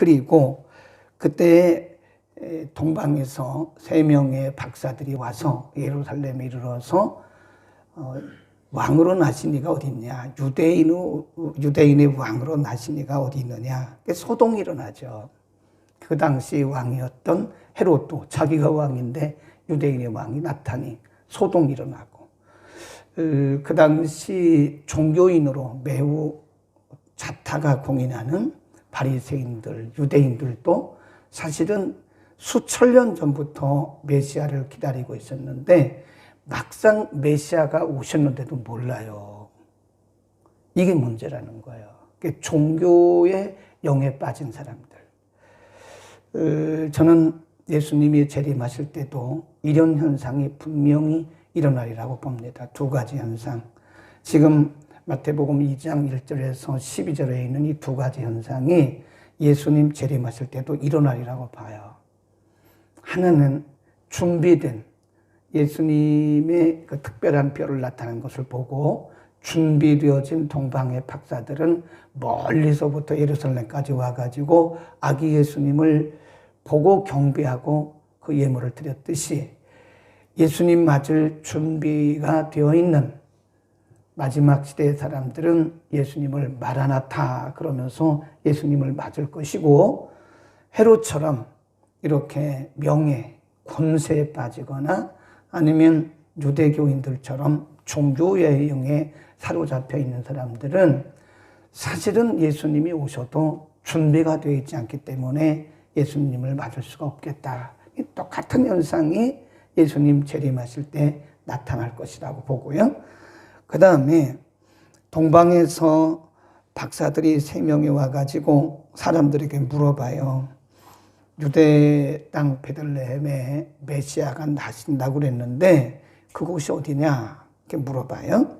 그리고 그때 동방에서 3명의 박사들이 와서 예루살렘에 이르러서 왕으로 나신 이가 어디 있냐, 유대인의 왕으로 나신 이가 어디 있느냐, 소동이 일어나죠. 그 당시 왕이었던 헤롯도 자기가 왕인데 유대인의 왕이 나타니 소동이 일어나고, 그 당시 종교인으로 매우 자타가 공인하는 바리새인들, 유대인들도 사실은 수천 년 전부터 메시아를 기다리고 있었는데 막상 메시아가 오셨는데도 몰라요. 이게 문제라는 거예요. 종교의 영에 빠진 사람들. 저는 예수님이 재림하실 때도 이런 현상이 분명히 일어나리라고 봅니다. 2가지 현상. 지금 마태복음 2장 1절에서 12절에 있는 이 2가지 현상이 예수님 재림하실 때도 일어나리라고 봐요. 하나는 준비된 예수님의 그 특별한 별을 나타낸 것을 보고 준비되어진 동방의 박사들은 멀리서부터 예루살렘까지 와가지고 아기 예수님을 보고 경배하고 그 예물을 드렸듯이 예수님 맞을 준비가 되어 있는 마지막 시대의 사람들은 예수님을 마라나타 그러면서 예수님을 맞을 것이고, 헤롯처럼 이렇게 명예, 권세에 빠지거나 아니면 유대교인들처럼 종교의 영에 사로잡혀 있는 사람들은 사실은 예수님이 오셔도 준비가 되어 있지 않기 때문에 예수님을 맞을 수가 없겠다. 똑같은 현상이 예수님 재림하실 때 나타날 것이라고 보고요. 그 다음에 동방에서 박사들이 3명이 와가지고 사람들에게 물어봐요. 유대 땅 베들레헴에 메시아가 나신다고 그랬는데 그곳이 어디냐? 이렇게 물어봐요.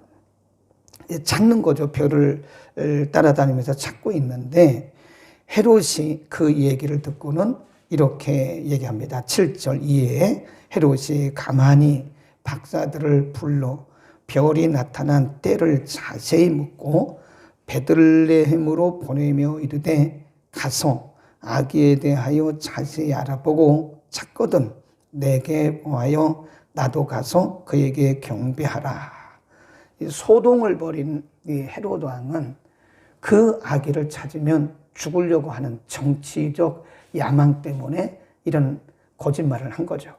찾는 거죠. 별을 따라다니면서 찾고 있는데 헤롯이 그 얘기를 듣고는 이렇게 얘기합니다. 7절 이에 헤롯이 가만히 박사들을 불러 별이 나타난 때를 자세히 묻고 베들레헴으로 보내며 이르되 가서 아기에 대하여 자세히 알아보고 찾거든 내게 보하여 나도 가서 그에게 경배하라. 소동을 벌인 이 헤롯 왕은 그 아기를 찾으면 죽으려고 하는 정치적 야망 때문에 이런 거짓말을 한 거죠.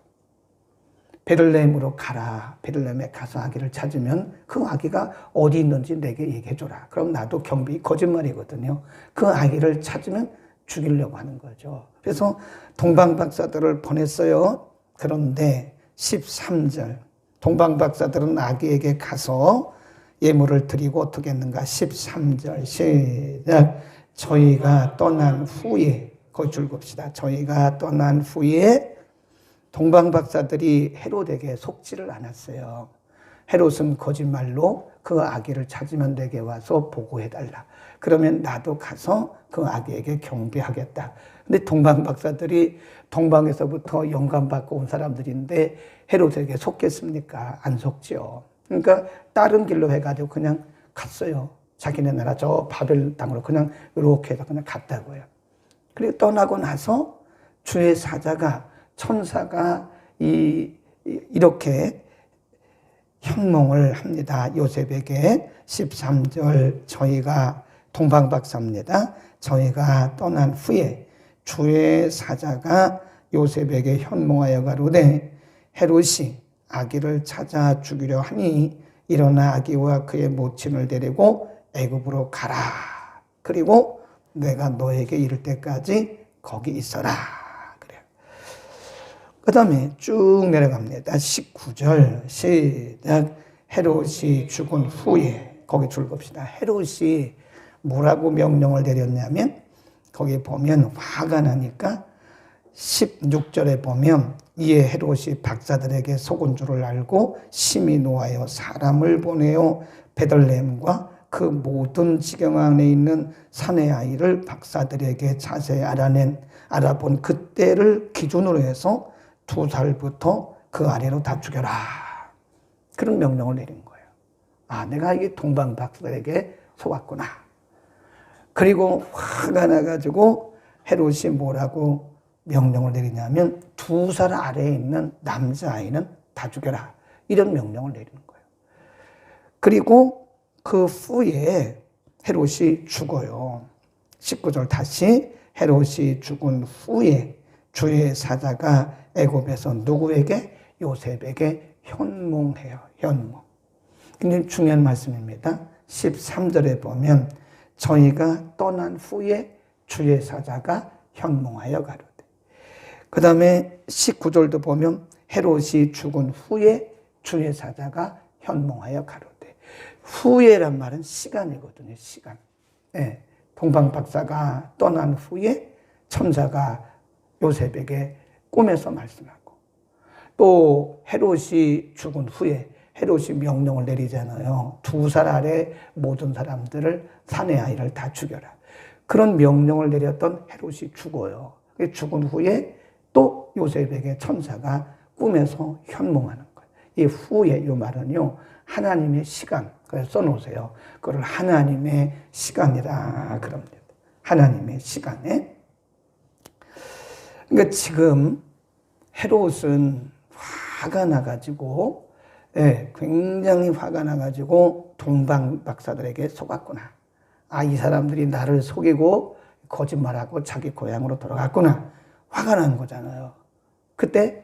베들레헴으로 가라. 베들레헴에 가서 아기를 찾으면 그 아기가 어디 있는지 내게 얘기해줘라. 그럼 나도 거짓말이거든요. 그 아기를 찾으면 죽이려고 하는 거죠. 그래서 동방박사들을 보냈어요. 그런데 13절 동방박사들은 아기에게 가서 예물을 드리고 어떻게 했는가. 13절 시작. 저희가 떠난 후에, 거기 줄봅시다. 저희가 떠난 후에 동방박사들이 헤롯에게 속지를 않았어요. 헤롯은 거짓말로 그 아기를 찾으면 내게 와서 보고해달라. 그러면 나도 가서 그 아기에게 경배하겠다. 근데 동방박사들이 동방에서부터 영감받고 온 사람들인데 헤롯에게 속겠습니까? 안 속죠. 그러니까 다른 길로 해가지고 그냥 갔어요. 자기네 나라 저 바벨 땅으로 그냥 이렇게 해서 그냥 갔다고요. 그리고 떠나고 나서 주의 사자가 천사가 이렇게 현몽을 합니다. 요셉에게 13절 저희가 동방박사입니다. 저희가 떠난 후에 주의 사자가 요셉에게 현몽하여 가로되 헤롯이 아기를 찾아 죽이려 하니 일어나 아기와 그의 모친을 데리고 애굽으로 가라. 그리고 내가 너에게 이를 때까지 거기 있어라. 그 다음에 쭉 내려갑니다. 19절 시작. 헤롯이 죽은 후에, 거기 줄 봅시다. 헤롯이 뭐라고 명령을 내렸냐면 거기 보면 화가 나니까 16절에 보면 이에 헤롯이 박사들에게 속은 줄을 알고 심히 노하여 사람을 보내어 베들레헴과 그 모든 지경 안에 있는 사내 아이를 박사들에게 자세히 알아본 그때를 기준으로 해서 2살부터 그 아래로 다 죽여라. 그런 명령을 내린 거예요. 아, 내가 이게 동방 박사들에게 속았구나. 그리고 화가 나가지고 헤롯이 뭐라고 명령을 내리냐면 2살 아래에 있는 남자아이는 다 죽여라. 이런 명령을 내리는 거예요. 그리고 그 후에 헤롯이 죽어요. 19절 다시 헤롯이 죽은 후에 주의 사자가 애굽에서 누구에게? 요셉에게 현몽해요. 현몽. 굉장히 중요한 말씀입니다. 13절에 보면 저희가 떠난 후에 주의 사자가 현몽하여 가로되. 그 다음에 19절도 보면 헤롯이 죽은 후에 주의 사자가 현몽하여 가로되. 후에란 말은 시간이거든요. 시간. 네. 동방박사가 떠난 후에 천사가 요셉에게 꿈에서 말씀하고, 또 헤롯이 죽은 후에 헤롯이 명령을 내리잖아요. 2살 아래 모든 사람들을 사내 아이를 다 죽여라. 그런 명령을 내렸던 헤롯이 죽어요. 죽은 후에 또 요셉에게 천사가 꿈에서 현몽하는 거예요. 이 후에 이 말은요, 하나님의 시간, 그래서 써놓으세요. 그걸 하나님의 시간이라 그럽니다. 하나님의 시간에. 그러니까 지금 헤롯은 화가 나가지고, 굉장히 화가 나가지고 동방 박사들에게 속았구나. 아, 이 사람들이 나를 속이고 거짓말하고 자기 고향으로 돌아갔구나. 화가 난 거잖아요. 그때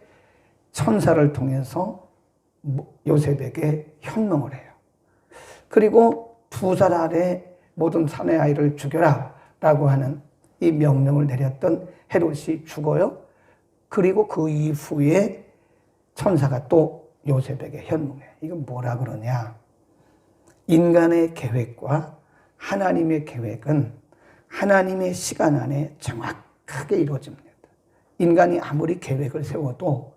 천사를 통해서 요셉에게 현몽을 해요. 그리고 2살 아래 모든 사내 아이를 죽여라 라고 하는 이 명령을 내렸던 헤롯이 죽어요. 그리고 그 이후에 천사가 또 요셉에게 현몽해. 이건 뭐라 그러냐? 인간의 계획과 하나님의 계획은 하나님의 시간 안에 정확하게 이루어집니다. 인간이 아무리 계획을 세워도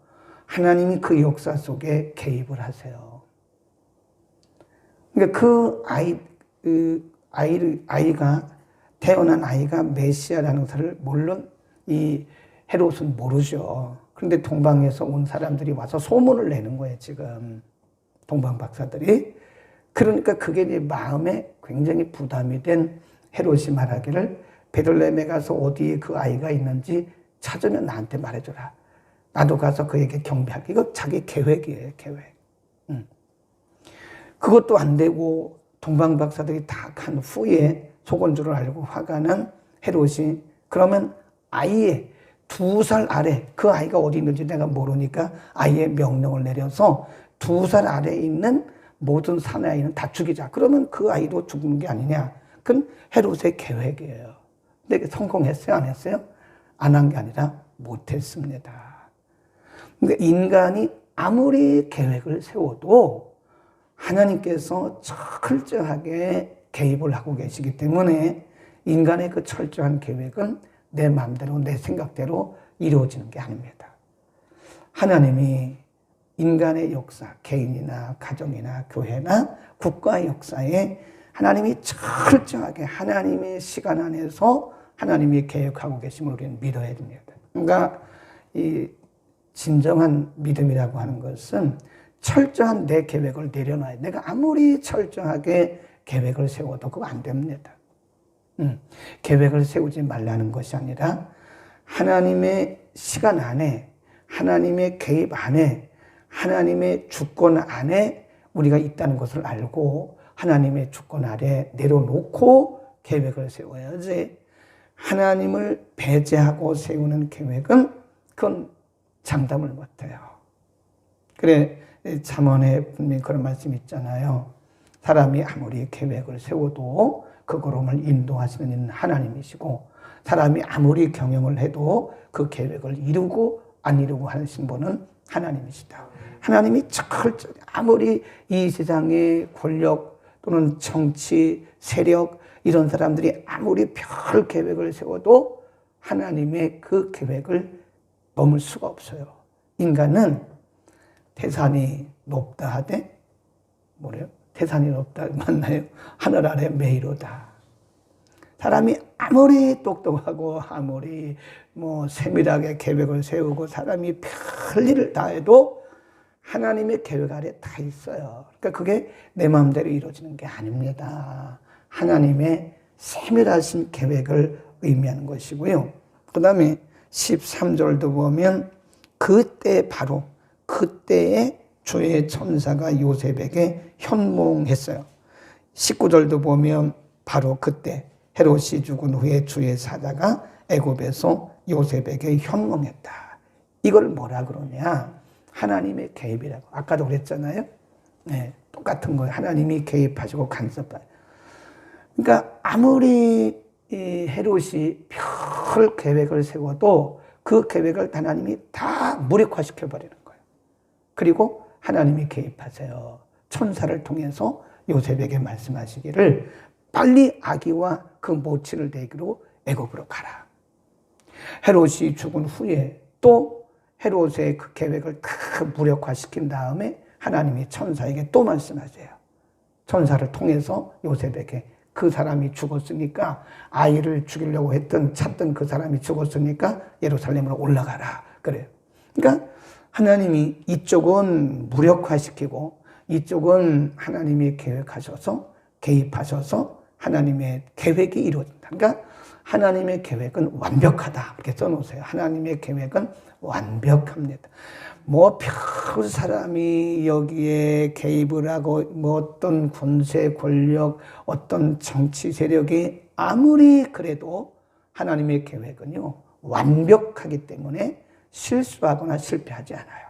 하나님이 그 역사 속에 개입을 하세요. 그러니까 아이가 태어난 아이가 메시아라는 것을 물론 이 헤롯은 모르죠. 그런데 동방에서 온 사람들이 와서 소문을 내는 거예요, 지금. 동방 박사들이. 그러니까 그게 이제 마음에 굉장히 부담이 된 헤롯이 말하기를 베들레헴에 가서 어디에 그 아이가 있는지 찾으면 나한테 말해줘라. 나도 가서 그에게 경배할게. 이거 자기 계획이에요, 계획. 그것도 안 되고 동방 박사들이 다 간 후에 속은 줄 알고 화가 난 헤롯이 그러면 아이의 2살 아래, 그 아이가 어디 있는지 내가 모르니까 아이의 명령을 내려서 2살 아래에 있는 모든 사내 아이는 다 죽이자. 그러면 그 아이도 죽는 게 아니냐. 그건 헤롯의 계획이에요. 근데 성공했어요? 안 했어요? 안 한 게 아니라 못했습니다. 그러니까 인간이 아무리 계획을 세워도 하나님께서 철저하게 개입을 하고 계시기 때문에 인간의 그 철저한 계획은 내 마음대로 내 생각대로 이루어지는 게 아닙니다. 하나님이 인간의 역사, 개인이나 가정이나 교회나 국가의 역사에 하나님이 철저하게 하나님의 시간 안에서 하나님이 계획하고 계심을 우리는 믿어야 됩니다. 그러니까 이 진정한 믿음이라고 하는 것은 철저한 내 계획을 내려놔야 돼. 내가 아무리 철저하게 계획을 세워도 그거 안 됩니다. 계획을 세우지 말라는 것이 아니라 하나님의 시간 안에, 하나님의 개입 안에, 하나님의 주권 안에 우리가 있다는 것을 알고 하나님의 주권 아래 내려놓고 계획을 세워야지, 하나님을 배제하고 세우는 계획은 그건 장담을 못해요. 그래, 잠언에 분명히 그런 말씀이 있잖아요. 사람이 아무리 계획을 세워도 그 걸음을 인도하시는 하나님이시고, 사람이 아무리 경영을 해도 그 계획을 이루고 안 이루고 하신 분은 하나님이시다. 하나님이 철저히 아무리 이 세상의 권력 또는 정치, 세력 이런 사람들이 아무리 별 계획을 세워도 하나님의 그 계획을 넘을 수가 없어요. 인간은 태산이 높다 하되 뭐래요? 태산이 높다 맞나요? 하늘 아래 메이로다. 사람이 아무리 똑똑하고 아무리 세밀하게 계획을 세우고 사람이 별일을 다 해도 하나님의 계획 아래 다 있어요. 그러니까 그게 내 마음대로 이루어지는 게 아닙니다. 하나님의 세밀하신 계획을 의미하는 것이고요. 그 다음에 13절도 보면 그때 바로 그때에 주의 천사가 요셉에게 현몽했어요. 19절도 보면 바로 그때 헤롯이 죽은 후에 주의 사자가 애굽에서 요셉에게 현몽했다. 이걸 뭐라 그러냐? 하나님의 개입이라고. 아까도 그랬잖아요. 네, 똑같은 거예요. 하나님이 개입하시고 간섭하요. 그러니까 아무리 헤롯이 별 계획을 세워도 그 계획을 하나님이 다 무력화시켜 버리는 거예요. 그리고 하나님이 개입하세요. 천사를 통해서 요셉에게 말씀하시기를 빨리 아기와 그 모친을 데리고 애굽으로 가라. 헤롯이 죽은 후에 또 헤롯의 그 계획을 다 무력화시킨 다음에 하나님이 천사에게 또 말씀하세요. 천사를 통해서 요셉에게 그 사람이 죽었으니까 아이를 죽이려고 찾던 그 사람이 죽었으니까 예루살렘으로 올라가라. 그래요. 그러니까 하나님이 이쪽은 무력화시키고 이쪽은 하나님이 계획하셔서 개입하셔서 하나님의 계획이 이루어진다. 그러니까 하나님의 계획은 완벽하다. 이렇게 써놓으세요. 하나님의 계획은 완벽합니다. 뭐 별 사람이 여기에 개입을 하고 뭐 어떤 권세, 권력, 어떤 정치 세력이 아무리 그래도 하나님의 계획은요 완벽하기 때문에 실수하거나 실패하지 않아요.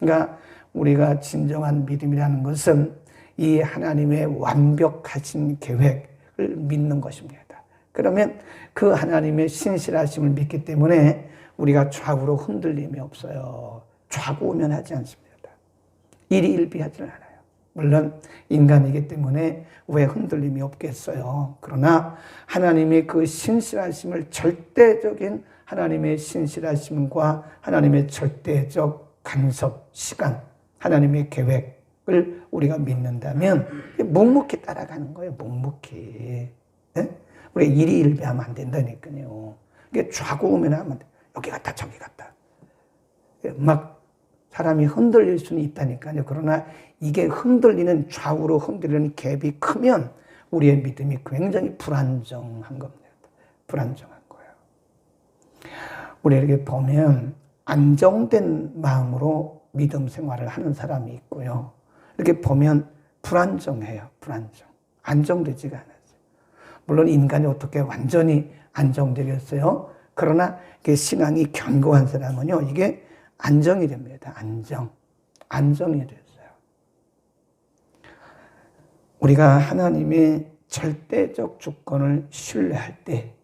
그러니까 우리가 진정한 믿음이라는 것은 이 하나님의 완벽하신 계획을 믿는 것입니다. 그러면 그 하나님의 신실하심을 믿기 때문에 우리가 좌우로 흔들림이 없어요. 좌고우면하지 않습니다. 일희일비하지 않아요. 물론 인간이기 때문에 왜 흔들림이 없겠어요. 그러나 하나님의 그 신실하심을 절대적인 하나님의 신실하심과 하나님의 절대적 간섭, 시간, 하나님의 계획을 우리가 믿는다면 묵묵히 따라가는 거예요. 묵묵히. 네? 우리가 일희일비하면 안 된다니까요. 이게 좌고우면하면 여기 갔다 저기 갔다. 막 사람이 흔들릴 수는 있다니까요. 그러나 이게 흔들리는 좌우로 흔들리는 갭이 크면 우리의 믿음이 굉장히 불안정한 겁니다. 불안정한 거예요. 우리 이렇게 보면 안정된 마음으로 믿음 생활을 하는 사람이 있고요. 이렇게 보면 불안정해요. 불안정. 안정되지가 않아요. 물론 인간이 어떻게 완전히 안정되겠어요? 그러나 신앙이 견고한 사람은요, 이게 안정이 됩니다. 안정이 됐어요. 우리가 하나님의 절대적 주권을 신뢰할 때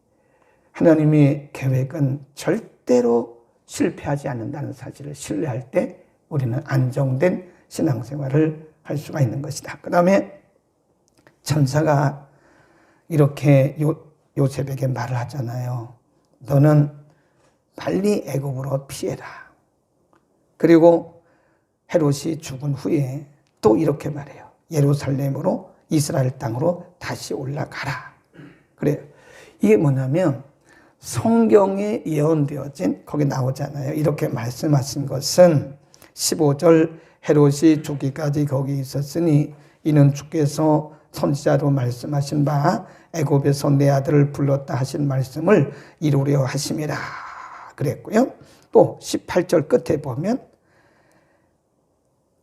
하나님의 계획은 절대로 실패하지 않는다는 사실을 신뢰할 때 우리는 안정된 신앙생활을 할 수가 있는 것이다. 그 다음에 천사가 이렇게 요셉에게 말을 하잖아요. 너는 빨리 애굽으로 피해라. 그리고 헤롯이 죽은 후에 또 이렇게 말해요. 예루살렘으로 이스라엘 땅으로 다시 올라가라. 그래요. 이게 뭐냐면 성경에 예언되어진 거기 나오잖아요. 이렇게 말씀하신 것은 15절 헤롯이 죽기까지 거기 있었으니 이는 주께서 선지자로 말씀하신 바 애굽에서 내 아들을 불렀다 하신 말씀을 이루려 하심이라 그랬고요. 또 18절 끝에 보면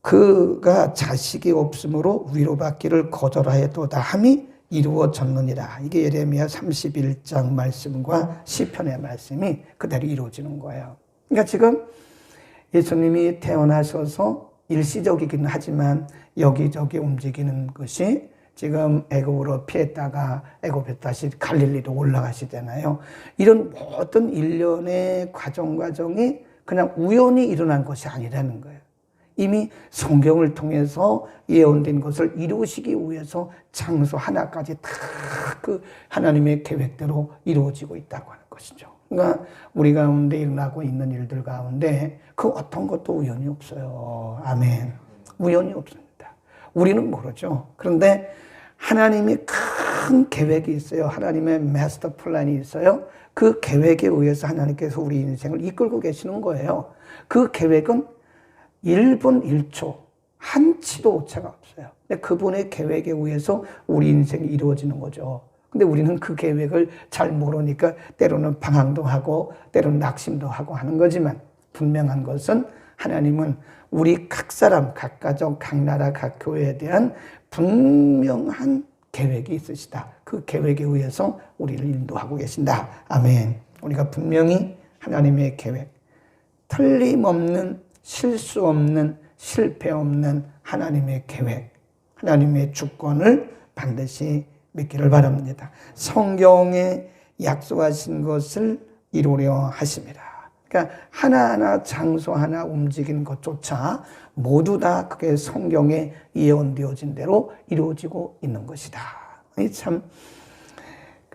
그가 자식이 없으므로 위로받기를 거절하였도다 함이 이루어졌느니라. 이게 예레미야 31장 말씀과 시편의 말씀이 그대로 이루어지는 거예요. 그러니까 지금 예수님이 태어나셔서 일시적이긴 하지만 여기저기 움직이는 것이 지금 애굽으로 피했다가 애굽에 다시 갈릴리로 올라가시잖아요. 이런 모든 일련의 과정이 그냥 우연히 일어난 것이 아니라는 거예요. 이미 성경을 통해서 예언된 것을 이루시기 위해서 장소 하나까지 다 그 하나님의 계획대로 이루어지고 있다고 하는 것이죠. 그러니까 우리 가운데 일어나고 있는 일들 가운데 그 어떤 것도 우연이 없어요. 아멘. 우연이 없습니다. 우리는 모르죠. 그런데 하나님이 큰 계획이 있어요. 하나님의 마스터 플랜이 있어요. 그 계획에 의해서 하나님께서 우리 인생을 이끌고 계시는 거예요. 그 계획은 1분 1초 한치도 오차가 없어요. 근데 그분의 계획에 의해서 우리 인생이 이루어지는 거죠. 근데 우리는 그 계획을 잘 모르니까 때로는 방황도 하고 때로는 낙심도 하고 하는 거지만 분명한 것은 하나님은 우리 각 사람, 각 가정, 각 나라, 각 교회에 대한 분명한 계획이 있으시다. 그 계획에 의해서 우리를 인도하고 계신다. 아멘. 우리가 분명히 하나님의 계획, 틀림없는 실수 없는 실패 없는 하나님의 계획, 하나님의 주권을 반드시 믿기를 바랍니다. 성경에 약속하신 것을 이루려 하십니다. 그러니까 하나하나 장소 하나 움직이는 것조차 모두 다 그게 성경에 예언되어진 대로 이루어지고 있는 것이다. 참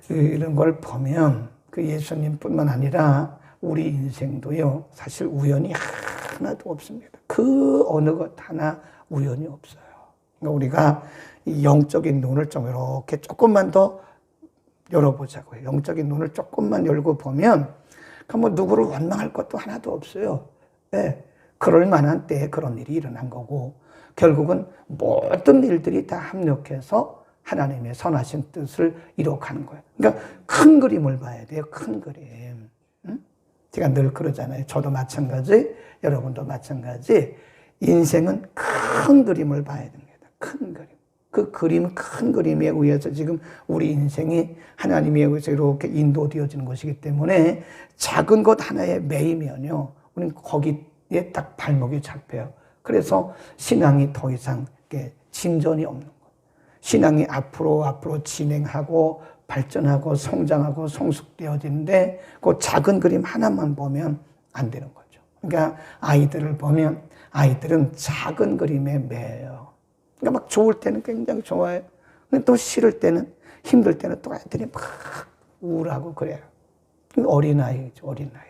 이런 걸 보면 그 예수님뿐만 아니라 우리 인생도요, 사실 우연이 하나도 없습니다. 그 어느 것 하나 우연이 없어요. 그러니까 우리가 이 영적인 눈을 좀 이렇게 조금만 더 열어보자고요. 영적인 눈을 조금만 열고 보면 뭐 누구를 원망할 것도 하나도 없어요. 네. 그럴 만한 때에 그런 일이 일어난 거고 결국은 모든 일들이 다 합력해서 하나님의 선하신 뜻을 이뤄가는 거예요. 그러니까 큰 그림을 봐야 돼요. 큰 그림. 제가 늘 그러잖아요. 저도 마찬가지, 여러분도 마찬가지. 인생은 큰 그림을 봐야 됩니다. 큰 그림. 그 그림, 큰 그림에 의해서 지금 우리 인생이 하나님에 의해서 이렇게 인도되어지는 것이기 때문에 작은 것 하나에 매이면요, 우리는 거기에 딱 발목이 잡혀요. 그래서 신앙이 더 이상 진전이 없는 거예요. 신앙이 앞으로 진행하고 발전하고 성장하고 성숙되어지는데 그 작은 그림 하나만 보면 안 되는 거죠. 그러니까 아이들을 보면 아이들은 작은 그림에 매여요. 그러니까 막 좋을 때는 굉장히 좋아요. 근데 또 싫을 때는, 힘들 때는 또 애들이 막 우울하고 그래요. 어린아이죠, 어린아이.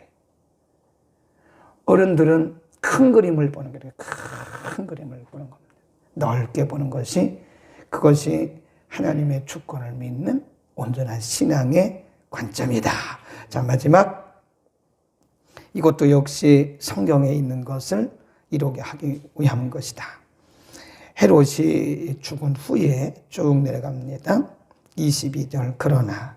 어른들은 큰 그림을 보는 거예요. 큰 그림을 보는 겁니다. 넓게 보는 것이, 그것이 하나님의 주권을 믿는 온전한 신앙의 관점이다. 자, 마지막. 이것도 역시 성경에 있는 것을 이루게 하기 위한 것이다. 헤롯이 죽은 후에 쭉 내려갑니다. 22절. 그러나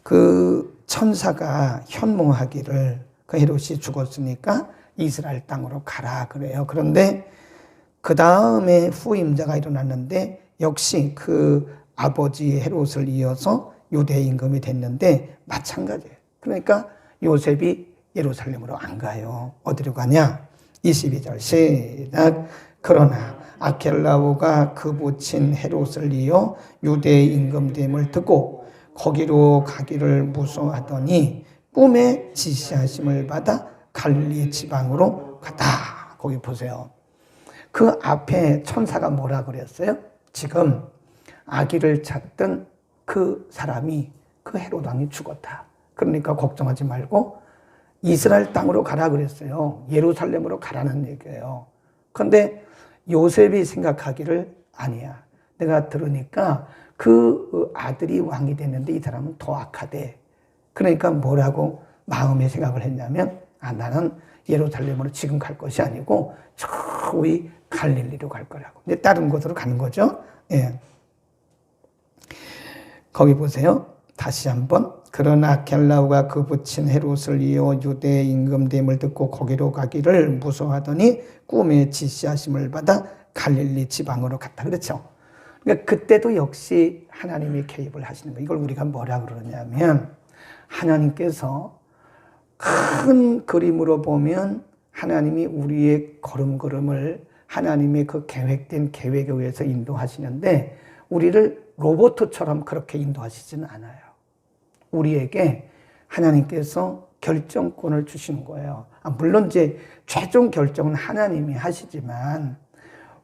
그 천사가 현몽하기를, 그 헤롯이 죽었으니까 이스라엘 땅으로 가라 그래요. 그런데 그 다음에 후임자가 일어났는데 역시 그 아버지 헤롯을 이어서 유대 임금이 됐는데 마찬가지예요. 그러니까 요셉이 예루살렘으로 안 가요. 어디로 가냐? 22절 시작. 그러나 아켈라오가 그 부친 헤롯을 이어 유대 임금됨을 듣고 거기로 가기를 무서워하더니 꿈에 지시하심을 받아 갈릴리 지방으로 갔다. 거기 보세요. 그 앞에 천사가 뭐라 그랬어요? 지금 아기를 찾던 그 사람이, 그 헤롯 왕이 죽었다. 그러니까 걱정하지 말고 이스라엘 땅으로 가라 그랬어요. 예루살렘으로 가라는 얘기예요. 그런데 요셉이 생각하기를 아니야. 내가 들으니까 그 아들이 왕이 됐는데 이 사람은 더 악하대. 그러니까 뭐라고 마음의 생각을 했냐면, 나는 예루살렘으로 지금 갈 것이 아니고 저기 갈릴리로 갈 거라고. 근데 다른 곳으로 가는 거죠. 예. 거기 보세요. 다시 한번. 그러나 겔라오가 그 부친 헤롯을 이어 유대 임금됨을 듣고 거기로 가기를 무서워하더니 꿈에 지시하심을 받아 갈릴리 지방으로 갔다. 그렇죠? 그러니까 그때도 역시 하나님이 개입을 하시는 거예요. 이걸 우리가 뭐라 그러냐면, 하나님께서 큰 그림으로 보면 하나님이 우리의 걸음걸음을 하나님의 그 계획된 계획에 의해서 인도하시는데 우리를 로봇처럼 그렇게 인도하시지는 않아요. 우리에게 하나님께서 결정권을 주시는 거예요. 물론 이제 최종 결정은 하나님이 하시지만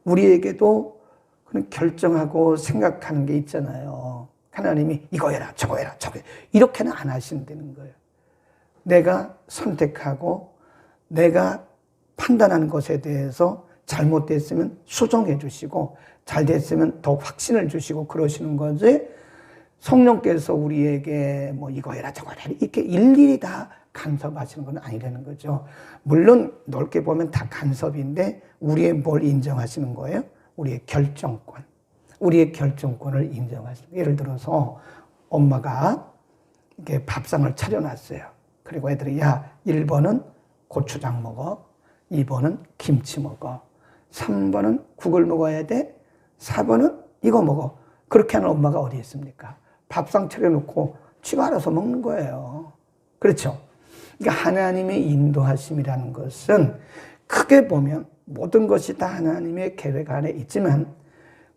우리에게도 그런 결정하고 생각하는 게 있잖아요. 하나님이 이거 해라, 저거 해라, 저거 해라. 이렇게는 안 하신다는 거예요. 내가 선택하고 내가 판단하는 것에 대해서 잘못됐으면 수정해 주시고 잘 됐으면 더 확신을 주시고 그러시는 거지, 성령께서 우리에게 뭐 이거 해라 저거 해라 이렇게 일일이 다 간섭하시는 건 아니라는 거죠. 물론 넓게 보면 다 간섭인데 우리의 뭘 인정하시는 거예요? 우리의 결정권. 우리의 결정권을 인정하시는 거예요. 예를 들어서 엄마가 이렇게 밥상을 차려놨어요. 그리고 애들이 야 1번은 고추장 먹어, 2번은 김치 먹어, 3번은 국을 먹어야 돼, 4번은 이거 먹어. 그렇게 하는 엄마가 어디 있습니까? 밥상 차려놓고 지가 알아서 먹는 거예요. 그렇죠? 그러니까 하나님의 인도하심이라는 것은 크게 보면 모든 것이 다 하나님의 계획 안에 있지만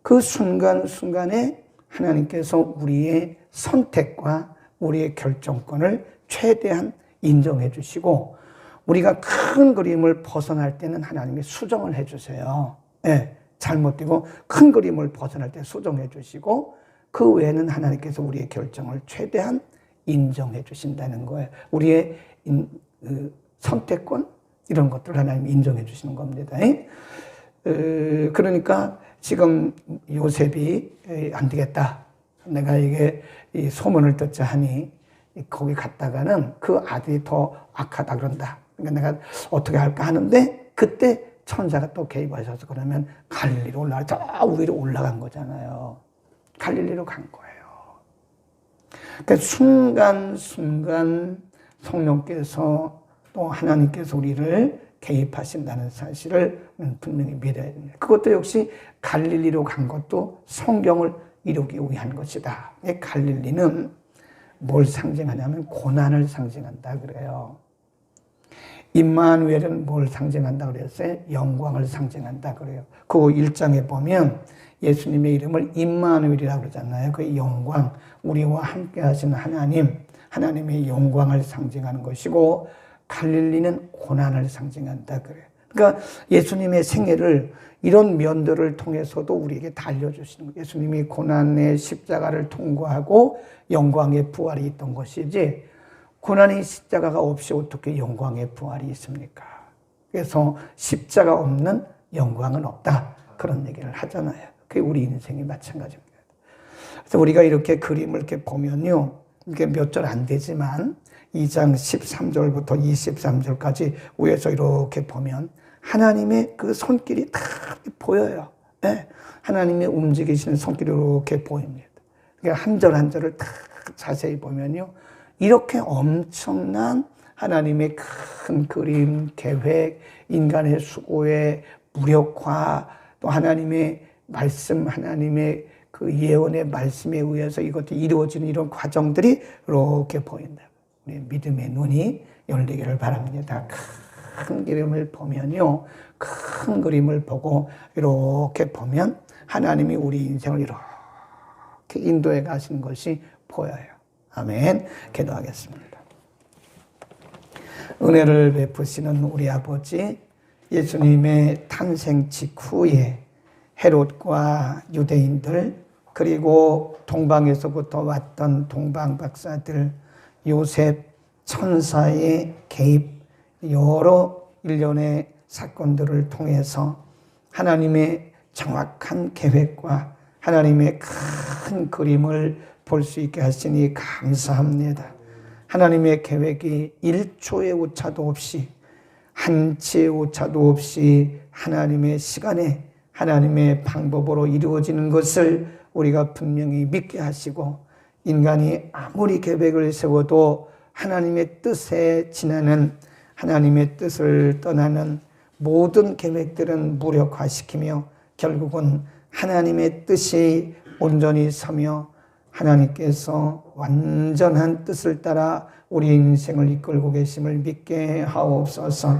그 순간순간에 하나님께서 우리의 선택과 우리의 결정권을 최대한 인정해 주시고 우리가 큰 그림을 벗어날 때는 하나님이 수정을 해 주세요. 네, 잘못되고 큰 그림을 벗어날 때 수정해 주시고 그 외에는 하나님께서 우리의 결정을 최대한 인정해 주신다는 거예요. 우리의 선택권 이런 것들을 하나님이 인정해 주시는 겁니다. 그러니까 지금 요셉이 안 되겠다. 내가 이게 이 소문을 듣자 하니 거기 갔다가는 그 아들이 더 악하다 그런다. 그러니까 내가 어떻게 할까 하는데 그때 천사가 또 개입하셔서 그러면 갈릴리로 올라가 저 위로 올라간 거잖아요. 갈릴리로 간 거예요. 그러니까 순간순간 성령께서 또 하나님께서 우리를 개입하신다는 사실을 분명히 믿어야 됩니다. 그것도 역시 갈릴리로 간 것도 성경을 이루기 위한 것이다. 갈릴리는 뭘 상징하냐면 고난을 상징한다 그래요. 임마누엘은 뭘 상징한다 그랬어요? 영광을 상징한다 그래요. 그 1장에 보면 예수님의 이름을 임마누엘이라고 그러잖아요. 그 영광, 우리와 함께 하시는 하나님, 하나님의 영광을 상징하는 것이고 갈릴리는 고난을 상징한다 그래요. 그러니까 예수님의 생애를 이런 면들을 통해서도 우리에게 다 알려주시는 거예요. 예수님이 고난의 십자가를 통과하고 영광의 부활이 있던 것이지 고난의 십자가가 없이 어떻게 영광의 부활이 있습니까? 그래서 십자가 없는 영광은 없다. 그런 얘기를 하잖아요. 그게 우리 인생이 마찬가지입니다. 그래서 우리가 이렇게 그림을 이렇게 보면요. 이게 몇 절 안 되지만 2장 13절부터 23절까지 위에서 이렇게 보면 하나님의 그 손길이 다 보여요. 네. 하나님의 움직이시는 손길이 이렇게 보입니다. 그러니까 한 절 한 절을 다 자세히 보면요. 이렇게 엄청난 하나님의 큰 그림, 계획, 인간의 수고의 무력화, 또 하나님의 말씀, 하나님의 그 예언의 말씀에 의해서 이것이 이루어지는 이런 과정들이 이렇게 보인다. 우리 믿음의 눈이 열리기를 바랍니다. 큰 그림을 보면요. 큰 그림을 보고 이렇게 보면 하나님이 우리 인생을 이렇게 인도해 가시는 것이 보여요. 아멘. 기도하겠습니다. 은혜를 베푸시는 우리 아버지 예수님의 탄생 직후에 헤롯과 유대인들 그리고 동방에서부터 왔던 동방 박사들 요셉 천사의 개입 여러 일련의 사건들을 통해서 하나님의 정확한 계획과 하나님의 큰 그림을 볼 수 있게 하시니 감사합니다. 하나님의 계획이 1초의 오차도 없이 한치의 오차도 없이 하나님의 시간에 하나님의 방법으로 이루어지는 것을 우리가 분명히 믿게 하시고 인간이 아무리 계획을 세워도 하나님의 뜻에 지나는 하나님의 뜻을 떠나는 모든 계획들은 무력화시키며 결국은 하나님의 뜻이 온전히 서며 하나님께서 완전한 뜻을 따라 우리 인생을 이끌고 계심을 믿게 하옵소서.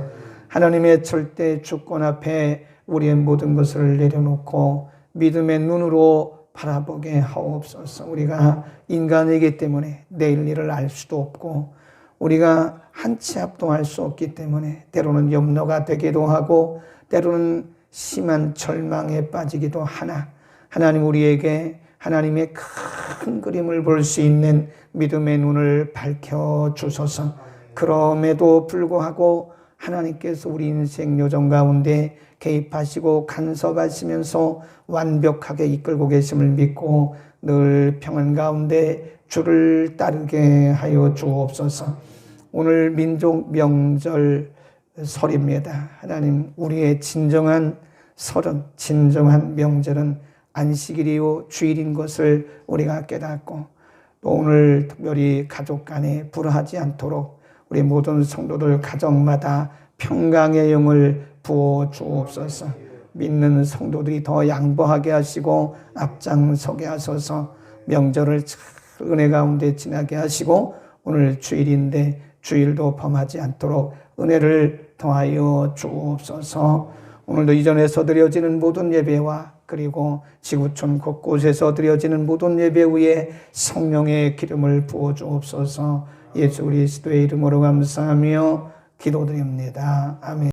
하나님의 절대 주권 앞에 우리의 모든 것을 내려놓고 믿음의 눈으로 바라보게 하옵소서. 우리가 인간이기 때문에 내일 일을 알 수도 없고 우리가 한 치 앞도 알 수 없기 때문에 때로는 염려가 되기도 하고 때로는 심한 절망에 빠지기도 하나 하나님 우리에게 하나님의 큰 그림을 볼 수 있는 믿음의 눈을 밝혀주소서. 그럼에도 불구하고 하나님께서 우리 인생 요정 가운데 개입하시고 간섭하시면서 완벽하게 이끌고 계심을 믿고 늘 평안 가운데 주를 따르게 하여 주옵소서. 오늘 민족 명절 설입니다. 하나님 우리의 진정한 설은 진정한 명절은 안식일이요 주일인 것을 우리가 깨닫고 또 오늘 특별히 가족 간에 불화하지 않도록 우리 모든 성도들 가정마다 평강의 영을 부어 주옵소서. 믿는 성도들이 더 양보하게 하시고 앞장서게 하소서. 명절을 잘 은혜 가운데 지나게 하시고 오늘 주일인데 주일도 범하지 않도록 은혜를 더하여 주옵소서. 오늘도 이전에서 드려지는 모든 예배와 그리고 지구촌 곳곳에서 드려지는 모든 예배 위에 성령의 기름을 부어 주옵소서. 예수 그리스도의 이름으로 감사하며 기도드립니다. 아멘.